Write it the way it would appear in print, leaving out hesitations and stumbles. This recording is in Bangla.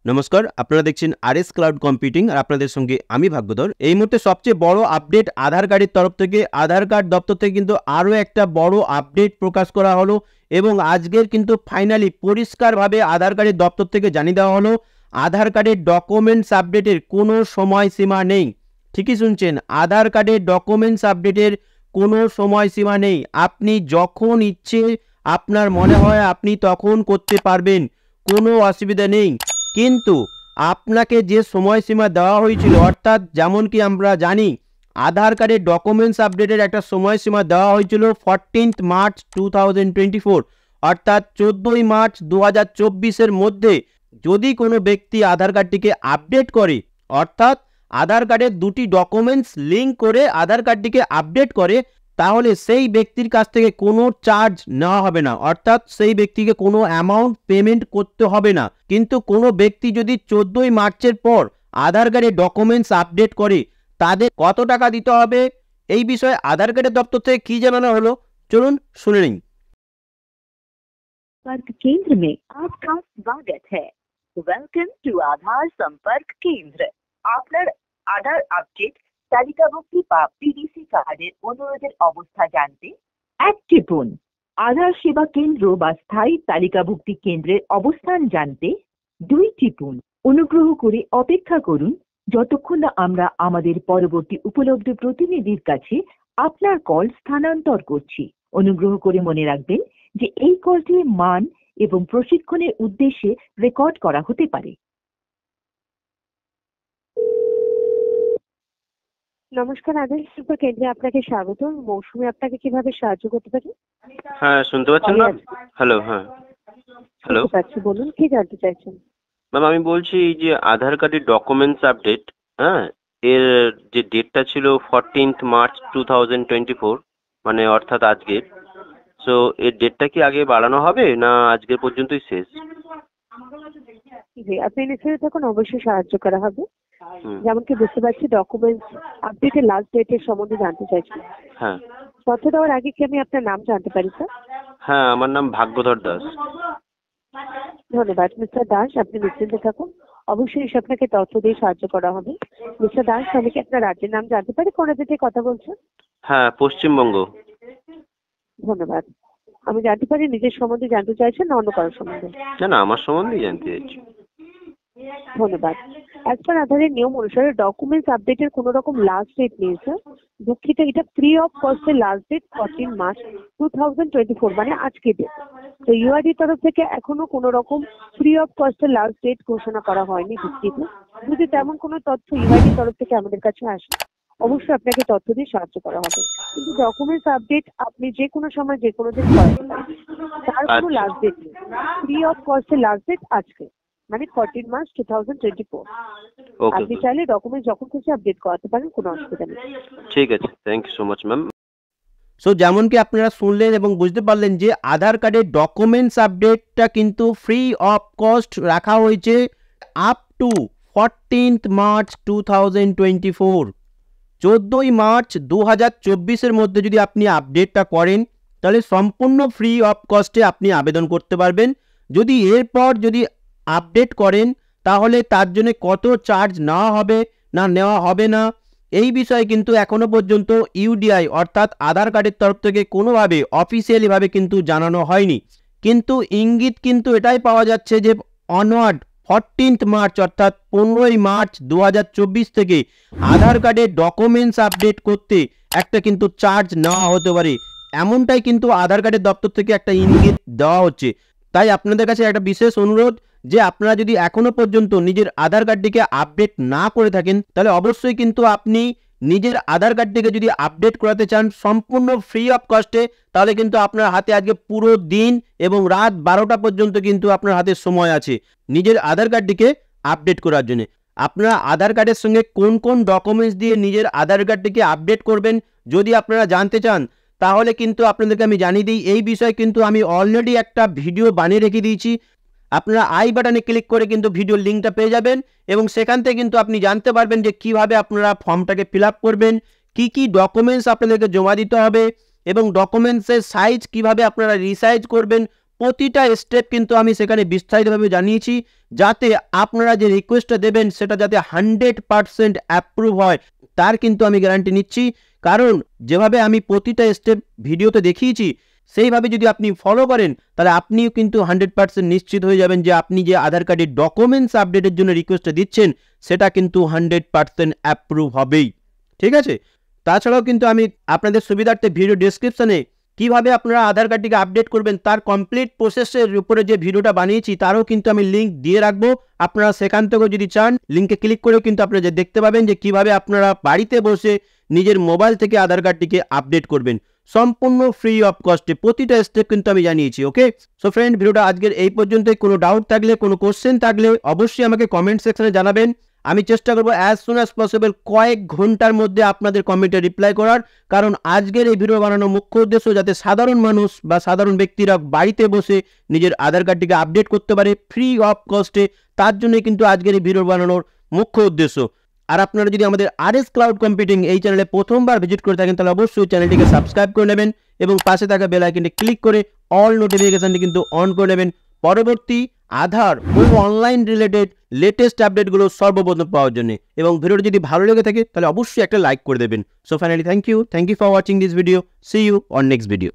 নমস্কার, আপনারা দেখছেন আরএস ক্লাউড কম্পিউটিং আর আপনাদের সঙ্গে আমি ভাগ্যধর। এই মুহূর্তে সবচেয়ে বড় আপডেট আধার কার্ডের তরফ থেকে, আধার কার্ড দপ্তর থেকে কিন্তু আরও একটা বড় আপডেট প্রকাশ করা হলো এবং আজকের কিন্তু ফাইনালি পরিষ্কারভাবে আধার কার্ডের দপ্তর থেকে জানিয়ে দেওয়া হলো আধার কার্ডের ডকুমেন্টস আপডেটের কোনো সময়সীমা নেই। ঠিকই শুনছেন, আধার কার্ডের ডকুমেন্টস আপডেটের কোনো সময়সীমা নেই। আপনি যখন ইচ্ছে আপনার মনে হয় আপনি তখন করতে পারবেন, কোনো অসুবিধা নেই। কিন্তু আপনাকে যে সময়সীমা দেওয়া হয়েছিল, অর্থাৎ যেমন কি আমরা জানি আধার কার্ডের ডকুমেন্টস আপডেটের একটা সময়সীমা দেওয়া হয়েছিল 14 মার্চ 2024, অর্থাৎ 14ই মার্চ 2024-এর মধ্যে যদি কোনো ব্যক্তি আধার কার্ডটিকে আপডেট করে, অর্থাৎ আধার কার্ডের দুটি ডকুমেন্টস লিঙ্ক করে আধার কার্ডটিকে আপডেট করে, তাহলে সেই ব্যক্তির কাছ থেকে কোনো চার্জ নেওয়া হবে না, অর্থাৎ সেই ব্যক্তিকে কোনো অ্যামাউন্ট পেমেন্ট করতে হবে না। কিন্তু কোনো ব্যক্তি যদি 14ই মার্চের পর আধার কার্ডের ডকুমেন্টস আপডেট করে তাদের কত টাকা দিতে হবে, এই বিষয়ে আধার কার্ডের দপ্তর থেকে কি জানানো হলো চলুন শুনে নিন। संपर्क केंद्र में आपका स्वागत है। वेलकम टू आधार संपर्क केंद्र। আপনার আধার আপডেট তালিকাভুক্তি বা পিডিসি কার্ডের অনুরোধের অবস্থা জানতে এক টিপুন। আধার সেবা কেন্দ্র বা স্থায়ী তালিকাভুক্তি কেন্দ্রের অবস্থান জানতে 2 টিপুন। অনুগ্রহ করে অপেক্ষা করুন যতক্ষণ না আমরা আমাদের পরবর্তী উপলব্ধ প্রতিনিধির কাছে আপনার কল স্থানান্তর করছি। অনুগ্রহ করে মনে রাখবেন যে এই কলটি মান এবং প্রশিক্ষণের উদ্দেশ্যে রেকর্ড করা হতে পারে। নমস্কার, আধার সেবা কেন্দ্রে আপনাকে স্বাগত। মৌসুমী আপনাকে কিভাবে সাহায্য করতে পারি? হ্যাঁ, শুনতে পাচ্ছেন না? হ্যালো, হ্যাঁ হ্যালো পাচ্ছি, বলুন কি জানতে চাইছেন? ম্যাম, আমি বলছি এই যে আধার কার্ডের ডকুমেন্টস আপডেট, হ্যাঁ, এর যে ডেটটা ছিল 14 মার্চ 2024, মানে অর্থাৎ আজকের। সো এর ডেটটা কি আগে বাড়ানো হবে না আজকের পর্যন্তই শেষ? জি, আপনি নিশ্চয়ই তখন অবশ্যই সাহায্য করা হবে। যেমন কি বুঝতে পারছি ডকুমেন্টস আপডেটের লাস্ট ডেটের সম্বন্ধে জানতে চাইছি। হ্যাঁ, তথ্য দেওয়ার আগে কি আমি আপনার নাম জানতে পারি স্যার? হ্যাঁ, আমার নাম ভাগ্যধর দাস। ধন্যবাদ মিস্টার দাস, আপনি নিশ্চিন্তে থাকুন, অবশ্যই এসে আপনাকে তথ্য দিয়ে সাহায্য করা হবে। মিস্টার দাস, আমি কি আপনার রাজ্যের নাম জানতে পারি? কোন রাজ্য থেকে কথা বলছেন? হ্যাঁ, পশ্চিমবঙ্গ। ধন্যবাদ। আমি জানতে পারি নিজের সম্বন্ধে জানতে চাইছেন না অন্য কারোর সম্বন্ধে? না না, আমার সম্বন্ধেই জানতে চাইছি। ধন্যবাদ। অ্যাজ পার আধারের নিয়ম অনুসারে ডকুমেন্টস আপডেটের কোনো রকম লাস্ট ডেট নেই স্যার। দুঃখিত, এটা ফ্রি অফ কস্টের লাস্ট ডেট 14 মার্চ 2024, মানে আজকে ডেট। তো ইউআইডি তরফ থেকে এখনো কোনো রকম ফ্রি অফ কস্টের লাস্ট ডেট ঘোষণা করা হয়নি। দুঃখিত, যদি তেমন কোনো তথ্য ইউআইডি তরফ থেকে আমাদের কাছে আসে অবশ্যই আপনাকে তথ্য দিয়ে সাহায্য করা হবে। কিন্তু ডকুমেন্টস আপডেট আপনি যে কোনো সময় যে কোনো দিন করাতে পারেন, তার কোনো লাস্ট ডেট নেই। ফ্রি অফ কস্টের লাস্ট ডেট আজকে, মানে 14 মার্চ 2024। আপনি চাইলে ডকুমেন্ট যখন খুশি আপডেট করাতে পারেন, কোনো অসুবিধা নেই। ঠিক আছে, thank you so much ma'am. So যেমন কি আপনারা শুনলেন এবং বুঝতে পারলেন যে আধার কার্ডের ডকুমেন্টস আপডেটটা কিন্তু ফ্রি অফ কস্ট রাখা হয়েছে আপ টু 14 মার্চ 2024। 14ই মার্চ 2024-এর মধ্যে যদি আপনি আপডেটটা করেন তাহলে সম্পূর্ণ ফ্রি অফ কস্টে আপনি আবেদন করতে পারবেন। যদি এরপর যদি আপডেট করেন তাহলে তার জন্য কত চার্জ নেওয়া হবে না নেওয়া হবে না, এই বিষয়ে কিন্তু এখনো পর্যন্ত ইউডিআই অর্থাৎ আধার কার্ডের তরফ থেকে কোনোভাবে অফিসিয়ালিভাবে কিন্তু জানানো হয়নি। কিন্তু ইঙ্গিত কিন্তু এটাই পাওয়া যাচ্ছে যে অনওয়ার্ড 14 মার্চ অর্থাৎ 15ই মার্চ 2024 থেকে আধার কার্ডের ডকুমেন্টস আপডেট করতে একটা কিন্তু চার্জ নেওয়া হতে পারে, এমনটাই কিন্তু আধার কার্ডের দপ্তর থেকে একটা ইঙ্গিত দেওয়া হচ্ছে। তাই আপনাদের কাছে একটা বিশেষ অনুরোধ যে আপনারা যদি এখনো পর্যন্ত নিজের আধার কার্ডটিকে আপডেট না করে থাকেন তাহলে অবশ্যই কিন্তু আপনি নিজের আধার কার্ডটিকে যদি আপডেট করাতে চান সম্পূর্ণ ফ্রি অফ কস্টে, তাহলে কিন্তু আপনার হাতে আজকে পুরো দিন এবং রাত 12টা পর্যন্ত কিন্তু আপনার হাতে সময় আছে নিজের আধার কার্ডটিকে আপডেট করার জন্য। আপনারা আধার কার্ডের সঙ্গে কোন কোন ডকুমেন্টস দিয়ে নিজের আধার কার্ডটিকে আপডেট করবেন যদি আপনারা জানতে চান তাহলে কিন্তু আপনাদেরকে আমি জানিয়ে দিই, এই বিষয়ে কিন্তু আমি অলরেডি একটা ভিডিও বানিয়ে রেখে দিয়েছি। আপনারা আই বাটনে ক্লিক করে কিন্তু ভিডিওর লিঙ্কটা পেয়ে যাবেন এবং সেখান থেকে কিন্তু আপনি জানতে পারবেন যে কিভাবে আপনারা ফর্মটাকে ফিল আপ করবেন, কি ডকুমেন্টস আপনাদেরকে জমা দিতে হবে এবং ডকুমেন্টসের সাইজ কিভাবে আপনারা রিসাইজ করবেন, প্রতিটা স্টেপ কিন্তু আমি সেখানে বিস্তারিতভাবে জানিয়েছি, যাতে আপনারা যে রিকোয়েস্টটা দেবেন সেটা যাতে 100% অ্যাপ্রুভ হয় তার কিন্তু আমি গ্যারান্টি নিচ্ছি। কারণ যেভাবে আমি প্রতিটা স্টেপ ভিডিওতে দেখিয়েছি সেইভাবে যদি আপনি ফলো করেন তাহলে আপনিও কিন্তু 100% নিশ্চিত হয়ে যাবেন যে আপনি যে আধার কার্ডের ডকুমেন্টস আপডেটের জন্য রিকোয়েস্টটা দিচ্ছেন সেটা কিন্তু 100% অ্যাপ্রুভ হবেই। ঠিক আছে? তাছাড়াও কিন্তু আমি আপনাদের সুবিধার্থে ভিডিও ডেসক্রিপশনে কিভাবে আপনারা আধার কার্ডটিকে আপডেট করবেন তার কমপ্লিট প্রসেসের উপরে যে ভিডিওটা বানিয়েছি তারও কিন্তু আমি লিঙ্ক দিয়ে রাখবো। আপনারা সেখান থেকেও যদি চান লিঙ্কে ক্লিক করেও কিন্তু আপনারা যে দেখতে পাবেন যে কিভাবে আপনারা বাড়িতে বসে নিজের মোবাইল থেকে আধার কার্ডটিকে আপডেট করবেন সম্পূর্ণ ফ্রি অফ কস্টে। প্রতিটা স্টেপ কিন্তু আমি জানিয়েছি। ওকে, সো ফ্রেন্ড, ভিডিওটা আজকের এই পর্যন্তই। কোনো ডাউট থাকলে, কোনো কোশ্চেন থাকলে অবশ্যই আমাকে কমেন্ট সেকশনে জানাবেন। আমি চেষ্টা করবো অ্যাজ সুন অ্যাজ পসিবল কয়েক ঘন্টার মধ্যে আপনাদের কমেন্টে রিপ্লাই করার। কারণ আজকের এই ভিডিও বানানোর মুখ্য উদ্দেশ্য যাতে সাধারণ মানুষ বা সাধারণ ব্যক্তিরা বাড়িতে বসে নিজের আধার কার্ডটিকে আপডেট করতে পারে ফ্রি অফ কস্টে, তার জন্য কিন্তু আজকের এই ভিডিও বানানোর মুখ্য উদ্দেশ্য। আর আপনারা যদি আমাদের RS ক্লাউড কম্পিউটিং এই চ্যানেলে প্রথমবার ভিজিট করে থাকেন তাহলে অবশ্যই চ্যানেলটিকে সাবস্ক্রাইব করে নেবেন এবং পাশে থাকা বেল আইকনটি ক্লিক করে অল নোটিফিকেশনটি কিন্তু অন করে নেবেন পরবর্তী আধার ও অনলাইন রিলেটেড লেটেস্ট আপডেটগুলো সর্বপ্রথম পাওয়ার জন্য। এবং ভিডিওটি যদি ভালো লেগে থাকে তাহলে অবশ্যই একটা লাইক করে দেবেন। So finally thank you for watching this video. See you on next video.